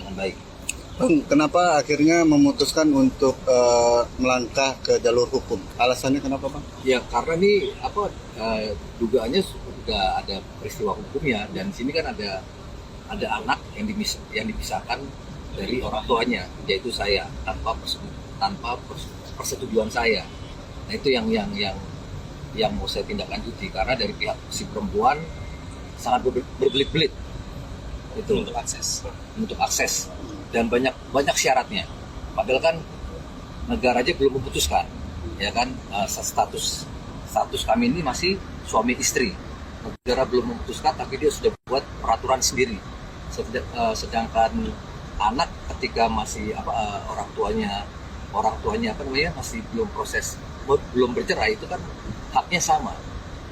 dengan baik. Bang, kenapa akhirnya memutuskan untuk melangkah ke jalur hukum? Alasannya kenapa, Bang? Ya karena ini dugaannya sudah ada peristiwa hukumnya, dan sini kan ada anak yang dipisahkan dari orang tuanya, yaitu saya, tanpa persetujuan saya. Nah itu yang mau saya tindak lanjuti, karena dari pihak si perempuan sangat berbelit-belit itu untuk akses dan banyak syaratnya. Padahal kan negara aja belum memutuskan, ya kan, status kami ini masih suami istri. Negara belum memutuskan, tapi dia sudah buat peraturan sendiri. Sedangkan anak ketika masih orang tuanya masih belum bercerai, itu kan haknya sama,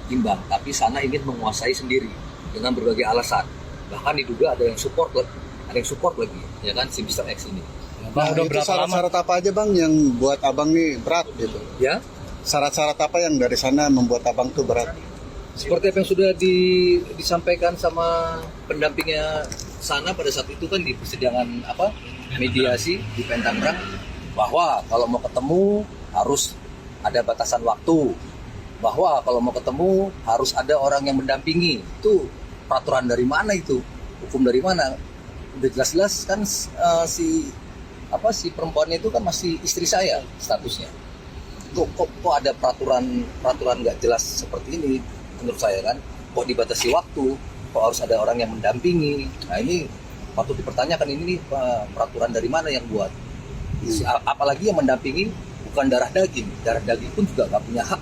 imbang. Tapi sana ingin menguasai sendiri dengan berbagai alasan. Bahkan diduga ada yang support lagi, ya kan, si Mr. X ini. Nah, itu syarat-syarat apa aja, Bang, yang buat Abang nih berat gitu? Ya, Syarat-syarat apa yang dari sana membuat Abang tuh berat? seperti apa yang sudah disampaikan sama pendampingnya sana pada saat itu kan di persidangan mediasi di Pentangrang, bahwa kalau mau ketemu harus ada batasan waktu, bahwa kalau mau ketemu harus ada orang yang mendampingi. Itu peraturan dari mana itu? Hukum dari mana? Udah jelas-jelas kan si perempuan itu kan masih istri saya statusnya. Kok ada peraturan nggak jelas seperti ini menurut saya kan? Kok dibatasi waktu? Kok harus ada orang yang mendampingi? Nah ini patut dipertanyakan, ini nih peraturan dari mana yang buat? Apalagi yang mendampingi bukan darah daging pun juga nggak punya hak.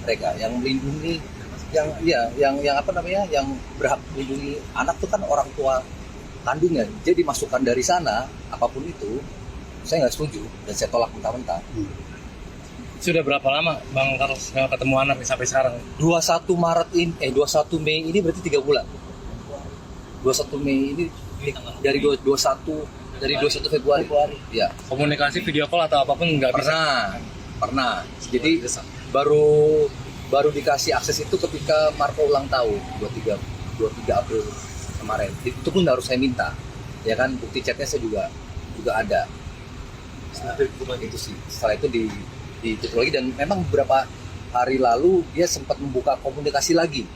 Mereka yang melindungi, yang berhak melindungi anak itu kan orang tua kandungnya. Jadi masukan dari sana apapun itu saya nggak setuju dan saya tolak mentah-mentah. Sudah berapa lama Bang Carlos nggak ketemu anak sampai sekarang? 21 Mei ini berarti 3 bulan. 21 Mei ini dari 21 Februari. Ya. Komunikasi video call atau apapun nggak bisa? Pernah. Jadi baru dikasih akses itu ketika Marco ulang tahun 23 April kemarin. Itu pun harus saya minta. Ya kan, bukti chatnya saya juga ada. Itu sih. Setelah itu ditutup lagi, dan memang beberapa hari lalu dia sempat membuka komunikasi lagi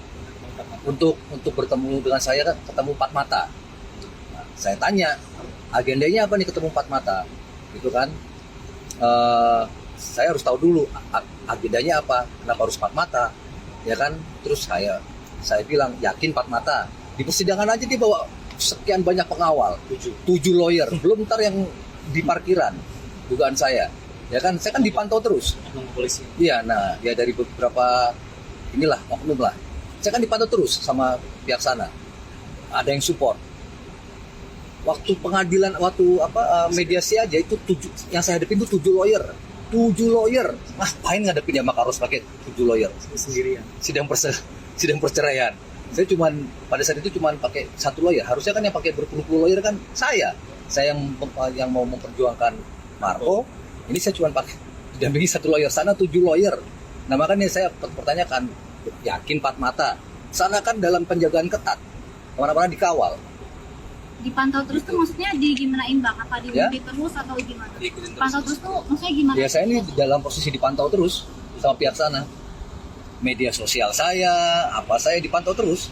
untuk bertemu dengan saya, kan ketemu 4 mata. Nah, saya tanya agendanya apa nih ketemu 4 mata, gitu kan? Saya harus tahu dulu agendanya apa, kenapa harus 4 mata, ya kan? Terus saya bilang yakin 4 mata. Di persidangan aja dia bawa sekian banyak pengawal, 7 lawyer, belum ntar yang di parkiran, dugaan saya. Ya kan, saya kan dipantau terus. Polisi. Iya, nah, ya dari beberapa oknum lah. Saya kan dipantau terus sama pihak sana. Ada yang support. Waktu pengadilan, mediasi aja itu yang saya hadapin itu 7 lawyer. 7 lawyer. Ngapain ngadepin ya Carlos pakai 7 lawyer? Sendirian. Sidang perceraian. Saya pada saat itu pakai 1 lawyer. Harusnya kan yang pakai berpuluh-puluh lawyer kan saya. Saya yang mau memperjuangkan Marco. Ini saya cuma pakai didampingi 1 lawyer, sana 7 lawyer. Nah makanya saya pertanyakan, yakin 4 mata. Sana kan dalam penjagaan ketat, kemana-mana dikawal. Dipantau terus tuh maksudnya gimanain Bang? Apa diikuti terus atau gimana? Pantau terus tuh maksudnya gimana? Ya saya ini dalam posisi dipantau terus sama pihak sana. Media sosial saya dipantau terus.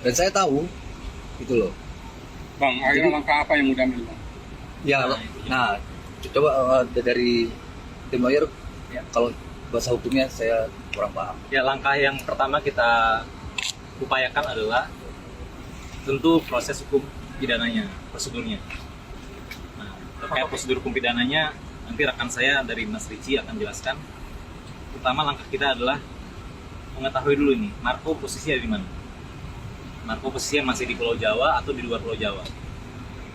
Dan saya tahu, gitu loh. Bang, akhirnya langkah apa yang mudah ambil, Bang? Ya, nah, coba dari tim lawyer, ya, kalau bahasa hukumnya saya kurang paham. Ya, langkah yang pertama kita upayakan adalah tentu proses hukum pidananya, prosedurnya. Nah, terkait prosedur hukum pidananya, nanti rekan saya dari Mas Ricci akan jelaskan. Pertama langkah kita adalah mengetahui dulu nih, Marco posisinya di mana. Marco posisinya masih di Pulau Jawa atau di luar Pulau Jawa.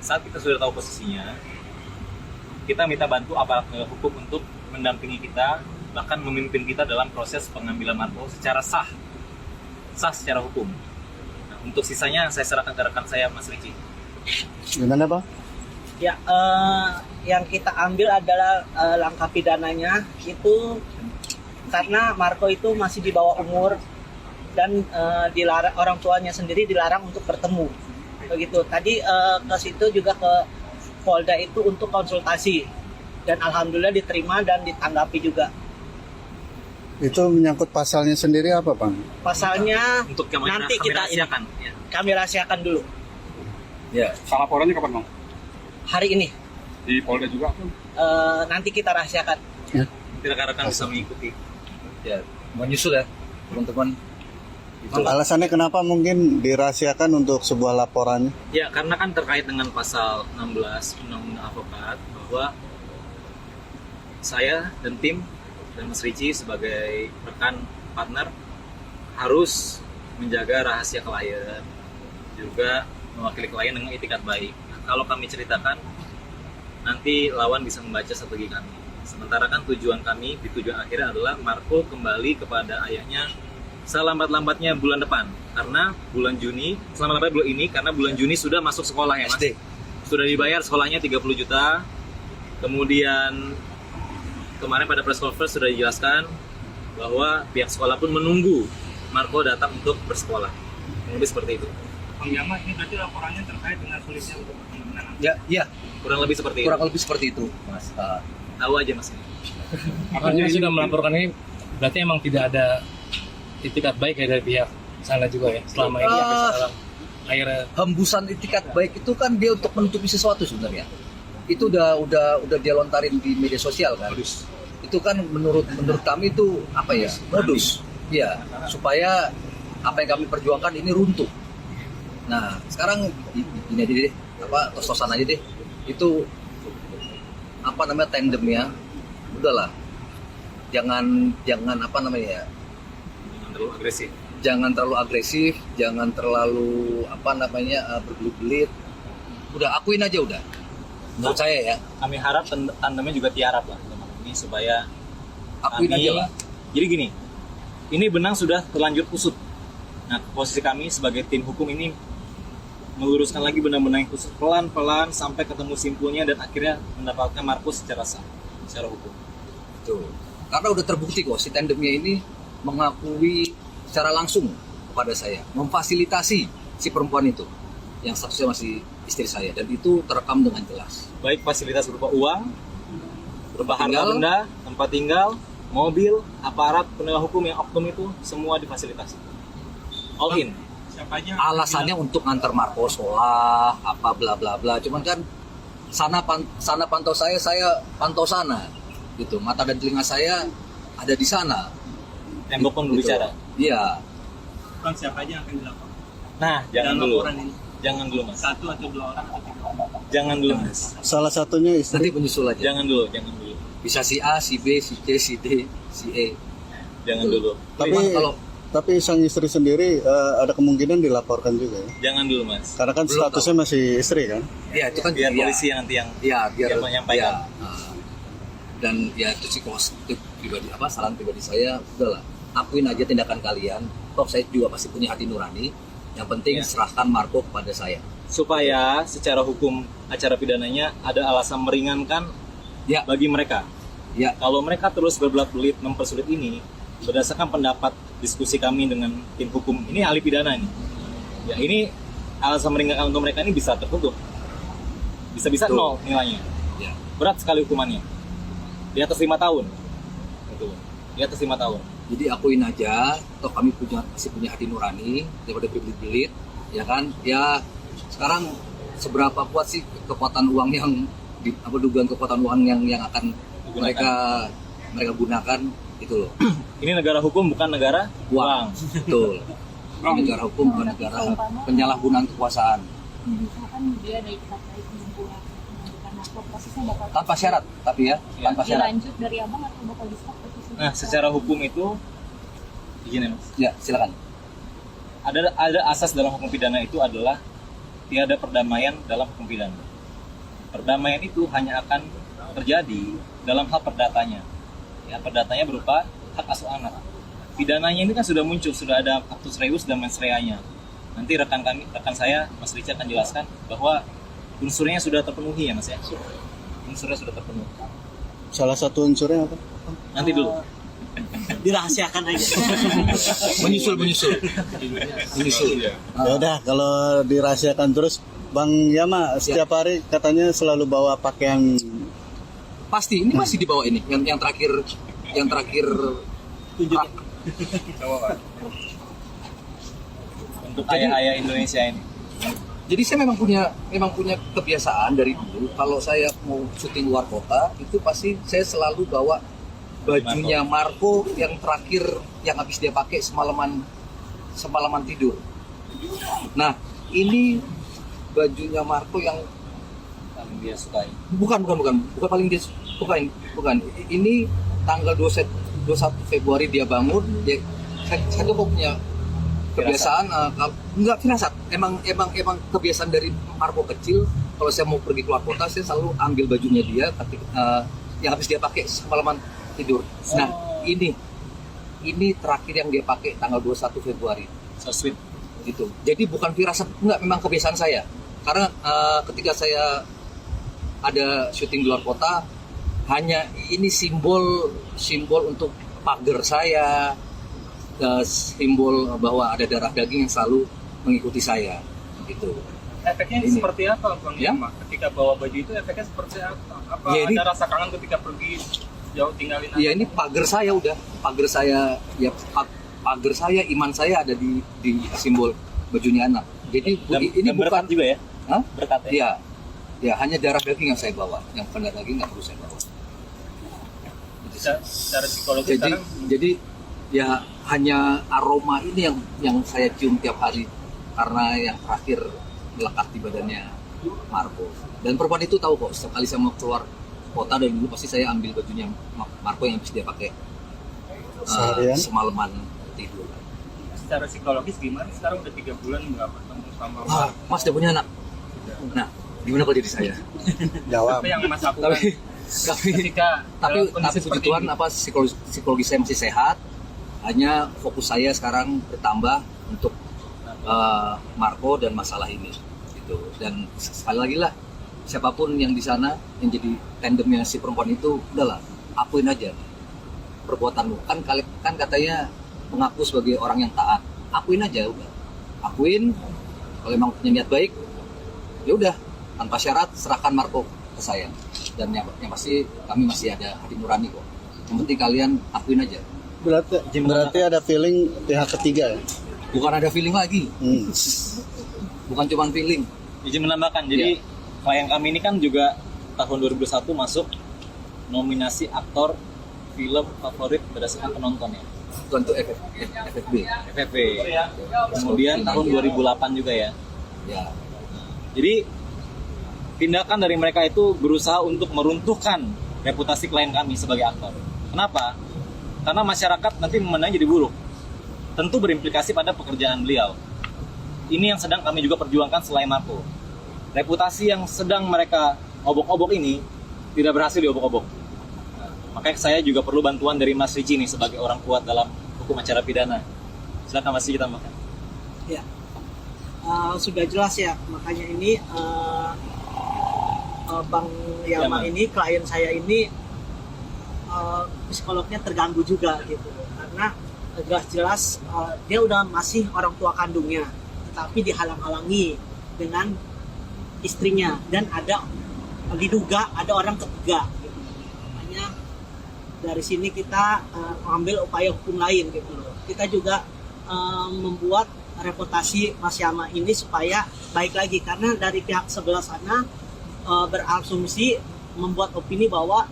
Saat kita sudah tahu posisinya, kita minta bantu aparat hukum untuk mendampingi kita, bahkan memimpin kita dalam proses pengambilan Marco secara sah secara hukum. Nah, untuk sisanya saya serahkan ke rekan saya, Mas Ricci. Gimana, Bang? Ya, yang kita ambil adalah langkah pidananya itu karena Marco itu masih di bawah umur dan dilarang, orang tuanya sendiri dilarang untuk bertemu. begitu. Tadi ke situ juga ke Polda itu untuk konsultasi dan alhamdulillah diterima dan ditanggapi juga. Itu menyangkut pasalnya sendiri apa, Bang? Pasalnya Untuk kamera, nanti kami kita rahasiakan. Ya. kami rahasiakan dulu Ya. Laporannya kapan bang? hari ini. Di Polda juga? Nanti kita rahasiakan. Nanti rekan-rekan bisa mengikuti. Ya, menyusul ya, teman-teman. Itu Alasannya kenapa mungkin dirahasiakan untuk sebuah laporannya? Ya, karena kan terkait dengan pasal 16 Undang-Undang Advokat bahwa saya dan tim dan Mas Ricci sebagai rekan partner harus menjaga rahasia klien, juga mewakili klien dengan itikat baik. Nah, kalau kami ceritakan, nanti lawan bisa membaca strategi kami. Sementara kan tujuan kami di tujuan akhirnya adalah Marco kembali kepada ayahnya selambat-lambatnya bulan depan, karena bulan Juni, selambat-lambatnya bulan ini, karena bulan Juni sudah masuk sekolah ya Mas. SD. Sudah dibayar sekolahnya 30 juta. Kemudian kemarin pada press conference sudah dijelaskan bahwa pihak sekolah pun menunggu Marco datang untuk bersekolah. Lebih seperti itu. Bang Jamal, ini berarti laporannya terkait dengan sulitnya untuk kemenangan. ya, Kurang lebih seperti kurang itu. lebih seperti itu, Mas. Tahu aja Mas. Makanya sudah melaporkan ini, berarti emang tidak ada itikat baik ya dari pihak sana juga ya selama ini sampai sekarang. Akhirnya Hembusan itikat baik itu kan dia untuk menutupi sesuatu sebenarnya. Itu udah dia lontarin di media sosial kan. Itu kan menurut kami itu apa ya? Modus. Ya, supaya apa yang kami perjuangkan ini runtuh. Nah, sekarang ini aja deh, tos-tosan aja deh. Itu apa namanya tandemnya. Udahlah. Jangan apa namanya ya? Jangan terlalu agresif. Jangan terlalu agresif, jangan terlalu apa namanya berbelit-belit. Udah akuin aja udah. Menurut saya ya, Kami harap tandemnya juga tiarap lah teman ini supaya akuin kami, aja lah. Jadi gini, ini benang sudah terlanjur kusut. Nah, posisi kami sebagai tim hukum ini meluruskan lagi benang-benang yang kusut pelan-pelan sampai ketemu simpulnya dan akhirnya mendapatkan Markus secara sah, secara hukum. Tuh. Karena udah terbukti kok si tandemnya ini mengakui secara langsung kepada saya, memfasilitasi si perempuan itu yang statusnya masih istri saya, dan itu terekam dengan jelas. Baik fasilitas berupa uang, berupa harta Tinggal. benda, tempat tinggal, mobil, aparat, penegak hukum yang oknum itu semua difasilitasi. All in. siapa aja Alasannya untuk ngantar Marco sekolah, apa bla bla bla. Cuman kan sana pantau saya pantau sana. Gitu. Mata dan telinga saya ada di sana. Tembok pun Gitu. berbicara. Iya. Bang, siapa aja yang akan dilaporkan? Nah, jangan Dalam dulu. laporan ini Jangan dulu, Mas. 1 atau 2 orang atau 3 orang? Jangan dulu, Mas. Salah satunya Nanti istri. menyusul aja. Jangan dulu, jangan dulu. Bisa si A, si B, si C, si D, si E. Jangan dulu. Tapi Cuman kalau tapi sang istri sendiri ada kemungkinan dilaporkan juga ya. Jangan dulu, Mas. Karena kan Belum statusnya masih istri kan. ya itu kan Biar ya, polisi yang nanti yang ya biar yang menyampaikan. ya, dan ya itu sih positif pribadi saran pribadi saya, udahlah akuin aja tindakan kalian. Toh saya juga pasti punya hati nurani. Yang penting Ya. serahkan Marco kepada saya. Supaya secara hukum acara pidananya ada alasan meringankan Ya. bagi mereka. Ya, Kalau mereka terus berbelat-belit mempersulit ini, berdasarkan pendapat diskusi kami dengan tim hukum, ini ahli pidana nih. Ya, ini alasan meringankan untuk mereka ini bisa tertutup. Bisa-bisa Betul. 0 nilainya. ya. Berat sekali hukumannya. Di atas 5 tahun. Gitu. Di atas 5 tahun. Jadi akuin aja, toh kami masih punya hati nurani daripada berbelit-belit, ya kan? Ya sekarang seberapa kuat sih kekuatan uang yang dugaan kekuatan uang yang akan mereka gunakan itu loh. Ini negara hukum bukan negara uang. Betul. Ini negara hukum bukan negara penyalahgunaan kekuasaan. Misalkan dia ada ikat baik mengumpulkan Marco, prosesnya bakal Tanpa syarat, tapi ya, tanpa syarat. dilanjut dari abang atau bakal di stop posisinya? Nah, secara hukum itu izin ya, Mas. Ya, silakan. Ada asas dalam hukum pidana itu adalah tiada perdamaian dalam hukum pidana. Perdamaian itu hanya akan terjadi dalam hal perdatanya. Ya, perdatanya berupa hak asuh anak. Pidananya ini kan sudah muncul, sudah ada actus reus dan mens reanya. Nanti rekan saya, Mas Rica akan jelaskan bahwa unsurnya sudah terpenuhi ya Mas ya. Unsurnya sudah terpenuhi. Salah satu unsurnya apa? Nanti dulu. dirahasiakan aja. Menyusul. Ya udah, kalau dirahasiakan terus, Bang Yama setiap hari katanya selalu bawa pakaian. Pasti ini masih dibawa ini. Yang terakhir Tunjukin. Untuk ayah-ayah Indonesia ini. Jadi saya memang punya kebiasaan dari dulu, kalau saya mau syuting luar kota itu pasti saya selalu bawa bajunya Marco yang terakhir yang habis dia pakai semalaman tidur. Nah, ini bajunya Marco yang Paling dia sukai. bukan paling dia sukain, bukan. Ini tanggal 21 Februari dia bangun, saya tuh punya kebiasaan enggak firasat, emang kebiasaan dari Marco kecil. Kalau saya mau pergi keluar kota, saya selalu ambil bajunya dia yang habis dia pakai semalaman tidur. Nah, ini terakhir yang dia pakai tanggal 21 Februari. So sweet. Gitu. Jadi bukan firasat, enggak, memang kebiasaan saya. Karena ketika saya ada syuting di luar kota, hanya ini simbol untuk pagar saya, simbol bahwa ada darah daging yang selalu mengikuti saya, gitu. Efeknya Ini. seperti apa, Bang Ya? Yama? Ketika bawa baju itu efeknya seperti apa? Apa Ya, ini- ada rasa kangen ketika pergi jauh tinggalin Ya ini pagar saya udah, pagar saya, iman saya ada di simbol bajunya anak. Jadi ini bukan berkat juga ya? Hah? Berkat ya? Ya hanya darah daging yang saya bawa, yang bukan darah daging nggak perlu saya bawa. secara psikologi Jadi sekarang ya hanya aroma ini yang saya cium tiap hari karena yang terakhir melekat di badannya Marco. Dan perempuan itu tahu kok, setiap kali saya mau keluar kota dari dulu pasti saya ambil bajunya Marco yang habis dia pakai Seharian? semalaman tidur. secara psikologis gimana? Sekarang udah 3 bulan nggak ketemu sama Mas udah punya anak. Nah, gimana kalau jadi saya? Jawab. Apa yang Mas lakukan tapi ketika dalam kondisi tapi puji seperti Tuhan ini? psikologi saya masih sehat. Hanya fokus saya sekarang bertambah untuk Marco dan masalah ini gitu. Dan sekali lagi lah, siapapun yang di sana yang jadi tandemnya si perempuan itu, udahlah akuin aja perbuatanmu. Kan katanya mengaku sebagai orang yang taat, akuin aja udah, akuin. Kalau memang punya niat baik, ya udah, tanpa syarat serahkan Marco ke saya. Dan yang pasti kami masih ada hati nurani kok. Yang penting kalian akuin aja. Berarti ada feeling pihak ketiga ya? Bukan ada feeling lagi, bukan cuma feeling. Izin menambahkan, jadi klien kami ini kan juga tahun 2001 masuk nominasi aktor film favorit berdasarkan penonton ya, Bukan untuk FFB. FFV. Kemudian tahun 2008 juga ya. Ya, Jadi tindakan dari mereka itu berusaha untuk meruntuhkan reputasi klien kami sebagai aktor. Kenapa? Karena masyarakat nanti memandang jadi buruk. Tentu berimplikasi pada pekerjaan beliau. Ini yang sedang kami juga perjuangkan selain Marco. Reputasi yang sedang mereka obok-obok ini tidak berhasil diobok-obok. Makanya saya juga perlu bantuan dari Mas Ricci nih sebagai orang kuat dalam hukum acara pidana. Silakan Mas Ricci tambahkan. Ya, sudah jelas ya. Makanya ini Bang Yama ini, klien saya ini psikolognya terganggu juga gitu. Karena jelas-jelas dia udah masih orang tua kandungnya, tetapi dihalang-halangi dengan istrinya dan diduga ada orang ketiga. Gitu. Makanya dari sini kita mengambil upaya hukum lain gitu loh. Kita juga membuat reputasi Mas Yama ini supaya baik lagi, karena dari pihak sebelah sana berasumsi membuat opini bahwa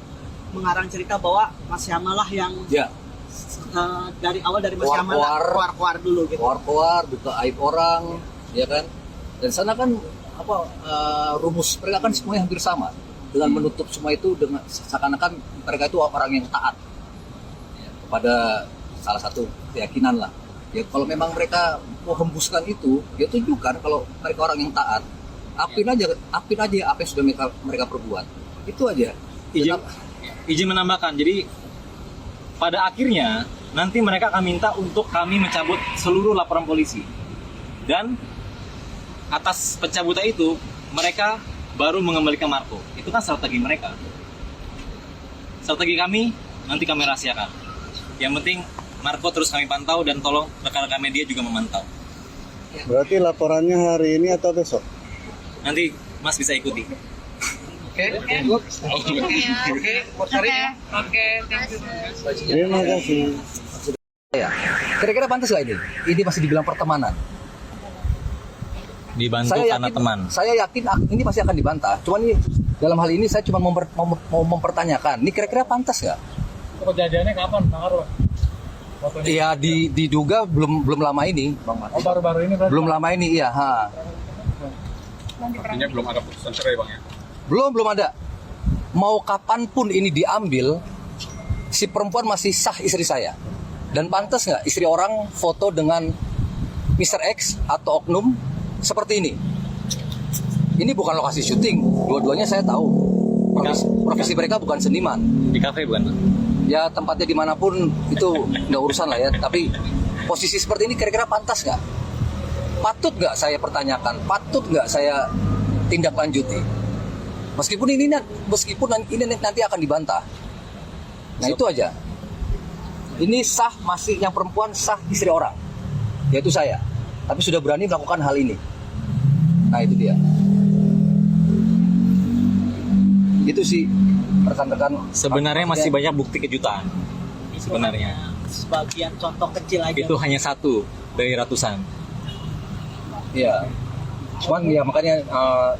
mengarang cerita bahwa Mas Yama lah yang dari awal dari Mas Yama keluar dulu gitu. Keluar, buka aib orang, ya kan? Dan sana kan rumus mereka kan semuanya hampir sama, dengan menutup semua itu dengan seakan-akan mereka itu orang yang taat ya, kepada salah satu keyakinan lah. Ya kalau memang mereka mau hembuskan itu, ya tunjukkan kalau mereka orang yang taat. Apin aja apa yang sudah mereka perbuat. Itu aja. Izin menambahkan, jadi pada akhirnya nanti mereka akan minta untuk kami mencabut seluruh laporan polisi. Dan atas pencabutan itu mereka baru mengembalikan Marco. Itu kan strategi mereka. Strategi kami nanti kami rahasiakan. Yang penting Marco terus kami pantau dan tolong rekan-rekan media juga memantau. Berarti laporannya hari ini atau besok? Nanti Mas bisa ikuti. Oke, Terima kasih. ya. Kira-kira pantas nggak ini? Ini masih dibilang pertemanan. Dibantu karena teman. Saya yakin ini pasti akan dibantah. Cuman ini dalam hal ini saya cuma mau mempertanyakan. Ini kira-kira pantas nggak? Kejadiannya kapan, Bang Arwan? Iya, diduga belum lama ini, Bang Martin. Oh, baru-baru ini berarti? Belum lama ini, iya. Artinya belum ada putusan cerai Bang ya? Belum ada. Mau kapanpun ini diambil, si perempuan masih sah istri saya. Dan pantas nggak istri orang foto dengan Mr. X atau oknum seperti ini? Ini bukan lokasi syuting. Dua-duanya saya tahu. Profesi mereka bukan seniman. Di kafe bukan? Ya tempatnya dimanapun itu nggak urusan lah ya. Tapi posisi seperti ini kira-kira pantas nggak? Patut nggak saya pertanyakan? Patut nggak saya tindak lanjuti? Meskipun ini nanti akan dibantah. Nah itu aja. Ini sah masih yang perempuan sah istri orang, yaitu saya. Tapi sudah berani melakukan hal ini. Nah itu dia. Itu sih rekan-rekan. Sebenarnya masih banyak bukti kejutan. Sebenarnya. Sebagian contoh kecil aja. Itu hanya satu dari ratusan. Iya. Cuman ya makanya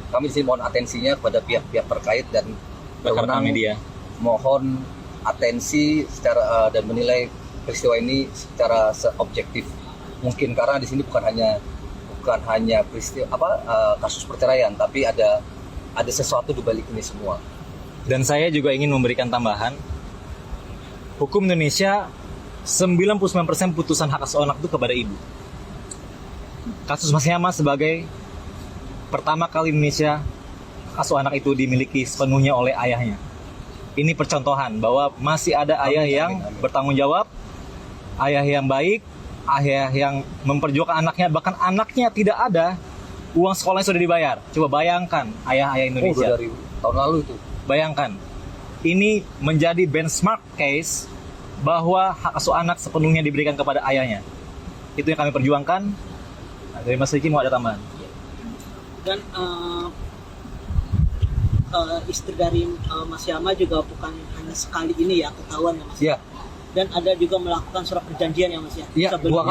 kami di sini mohon atensinya kepada pihak-pihak terkait dan Rekan-rekan media. Mohon atensi secara dan menilai peristiwa ini secara seobjektif mungkin, karena di sini bukan hanya peristiwa kasus perceraian, tapi ada sesuatu di balik ini semua. Dan saya juga ingin memberikan tambahan. Hukum Indonesia 99% putusan hak asuh anak itu kepada ibu. Kasus Mas Yama sebagai pertama kali Indonesia asuh anak itu dimiliki sepenuhnya oleh ayahnya. Ini percontohan bahwa masih ada ayah yang bertanggung jawab, ayah yang baik, ayah yang memperjuangkan anaknya, bahkan anaknya tidak ada, uang sekolahnya sudah dibayar. Coba bayangkan ayah-ayah Indonesia. Dari tahun lalu itu. Bayangkan, ini menjadi benchmark case bahwa hak asuh anak sepenuhnya diberikan kepada ayahnya. Itu yang kami perjuangkan. Nah, dari Mas Riki mau ada tambahan? Dan istri dari Mas Yama juga bukan hanya sekali ini ya ketahuan ya Mas. Iya. Dan ada juga melakukan surat perjanjian ya Mas ya. Iya, dua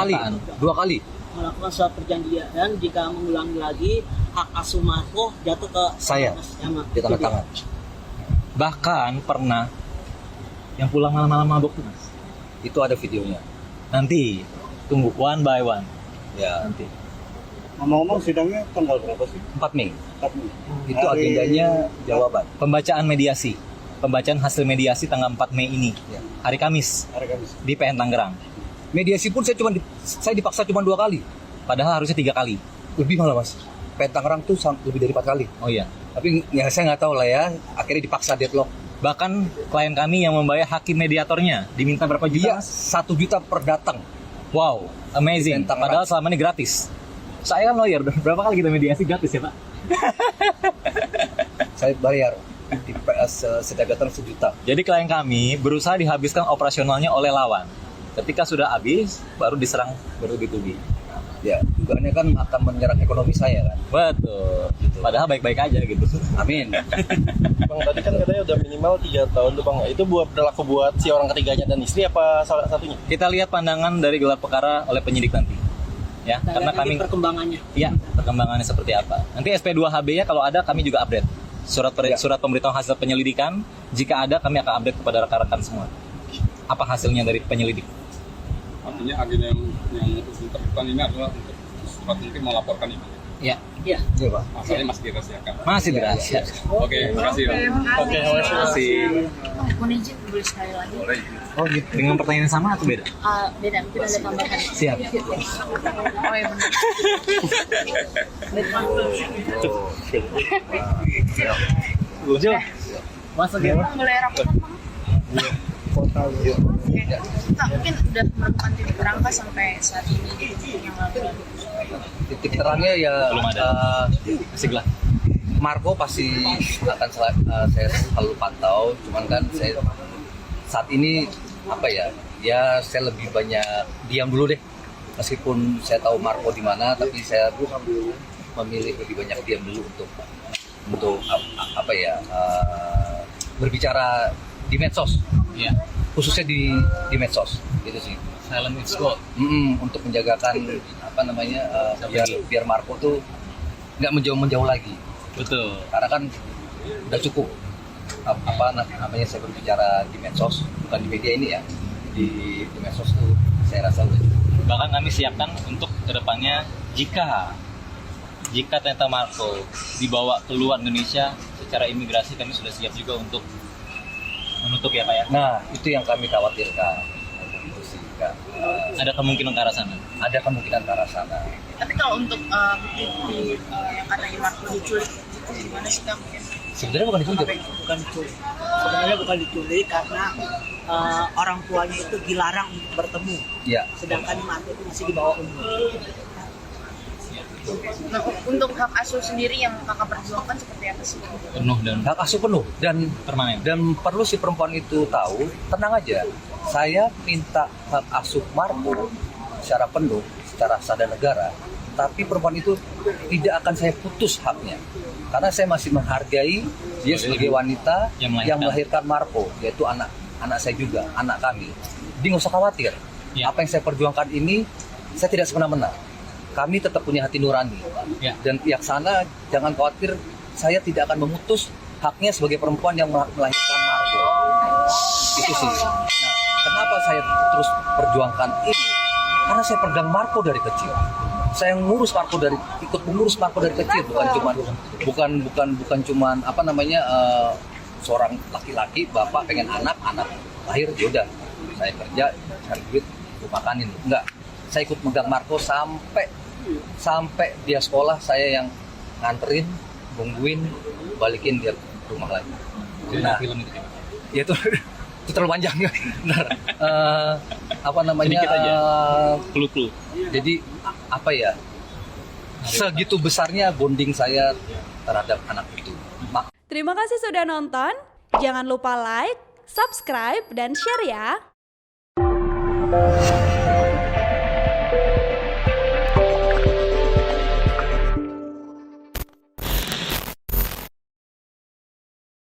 kali. Melakukan surat perjanjian, dan jika mengulangi lagi hak asuh Marco jatuh ke saya Mas Yama. di tanda tangan. Bahkan pernah yang pulang malam-malam mabuk tuh Mas. Itu ada videonya. Nanti tunggu one by one. Ya. Nanti. Ngomong-ngomong sidangnya tanggal berapa sih? 4 Mei. 4 Mei. Itu agendanya jawaban. Pembacaan mediasi. Pembacaan hasil mediasi tanggal 4 Mei ini. Ya. Hari Kamis Hari Kamis. di PN Tangerang. Mediasi pun saya dipaksa cuma 2 kali. Padahal harusnya 3 kali. Lebih malah Mas. PN Tangerang tuh lebih dari 4 kali. Oh iya. Tapi ya saya nggak tahu lah ya. Akhirnya dipaksa deadlock. Bahkan klien kami yang membayar hakim mediatornya diminta berapa juta? Dia 1 juta per datang. Wow, amazing. Padahal selama ini gratis. Saya kan lawyer, berapa kali kita mediasi gratis ya Pak? Saya bayar di PS setiap datang 1 juta. Jadi klien kami berusaha dihabiskan operasionalnya oleh lawan. Ketika sudah habis, baru diserang bertubi-tubi. Ya, dugaannya kan akan menyerang ekonomi saya kan. Betul. Padahal baik-baik aja gitu. Amin. Bang, tadi kan katanya udah minimal 3 tahun tuh Bang. Itu berlaku buat si orang ketiganya dan istri apa salah satunya? Kita lihat pandangan dari gelar perkara oleh penyidik nanti. Ya, Dan karena kami perkembangannya. ya, perkembangannya seperti apa. Nanti SP2HB-nya kalau ada kami juga update. Surat pemberitahuan hasil penyelidikan, jika ada kami akan update kepada rekan-rekan semua. Apa hasilnya dari penyelidik? Artinya agenda yang terbuka ini adalah untuk surat mungkin melaporkan ini. Ya, Iya. Iya, Pak. Masalahnya masih dirahasiakan. masih dirahasiakan. Oke, terima kasih Bang. Oke, terima kasih. Mohon izin boleh sekali lagi. Oh gitu. Dengan pertanyaan yang sama atau beda? Beda, mungkin ada tambahan. Siap. Oh ya benar. Lucu. Masuk ya. Boleh rapat Pak, mungkin udah melakukan titik terang Pak sampai saat ini di yang lalu. Titik terangnya ya Belum ada. Masih gelap. Marco pasti akan saya selalu pantau, cuman kan saya saat ini apa ya, Ya saya lebih banyak diam dulu deh. Meskipun saya tahu Marco di mana, tapi saya memilih lebih banyak diam dulu untuk apa ya, berbicara di medsos. Ya, Khususnya di medsos gitu sih. silent is gold. Untuk menjagakan apa namanya, biar Marco tuh nggak menjauh lagi. Betul. Karena kan udah cukup apa namanya saya berbicara di medsos, bukan di media ini ya, di medsos tuh saya rasa udah cukup. Bahkan kami siapkan untuk kedepannya jika ternyata Marco dibawa keluar Indonesia secara imigrasi, kami sudah siap juga untuk menutup ya Pak ya. Nah itu yang kami khawatirkan. Itu sih, Kak. Ada kemungkinan ke arah sana. Ada kemungkinan ke arah sana. Tapi kalau untuk bukti yang katanya Marco diculik, itu gimana sih Kang? Sebenarnya bukan diculik. Bukan diculik. Sebenarnya bukan diculik karena orang tuanya itu dilarang untuk bertemu. Ya. Sedangkan Marco itu masih di bawah umur. Nah, untuk hak asuh sendiri yang kakak perjuangkan seperti apa sih? Penuh dan Hak asuh penuh dan permanen. perlu si perempuan itu tahu, tenang aja. Saya minta hak asuh Marco secara penuh, secara sadar negara. Tapi perempuan itu tidak akan saya putus haknya. Karena saya masih menghargai dia sebagai wanita yang melahirkan Marco, yaitu anak saya juga, anak kami. Jadi nggak usah khawatir. Ya. Apa yang saya perjuangkan ini, saya tidak semena-mena. Kami tetap punya hati nurani. Ya. Dan pihak sana jangan khawatir, saya tidak akan memutus haknya sebagai perempuan yang melahirkan Marco. Itu sih. Nah, kenapa saya terus perjuangkan ini? Karena saya pegang Marco dari kecil. Saya ngurus Marco ikut mengurus Marco dari kecil, bukan cuman apa namanya, seorang laki-laki bapak pengen anak lahir yaudah saya kerja cari duit gue makanin, enggak. Saya ikut megang Marco sampai dia sekolah, saya yang nganterin, nungguin, balikin dia ke rumah lagi. Nah, film itu. ya itu terlalu panjang. Benar. Apa namanya? Sedikit aja. Clue. Jadi apa ya? Segitu besarnya bonding saya terhadap anak itu. Terima kasih sudah nonton. Jangan lupa like, subscribe, dan share ya.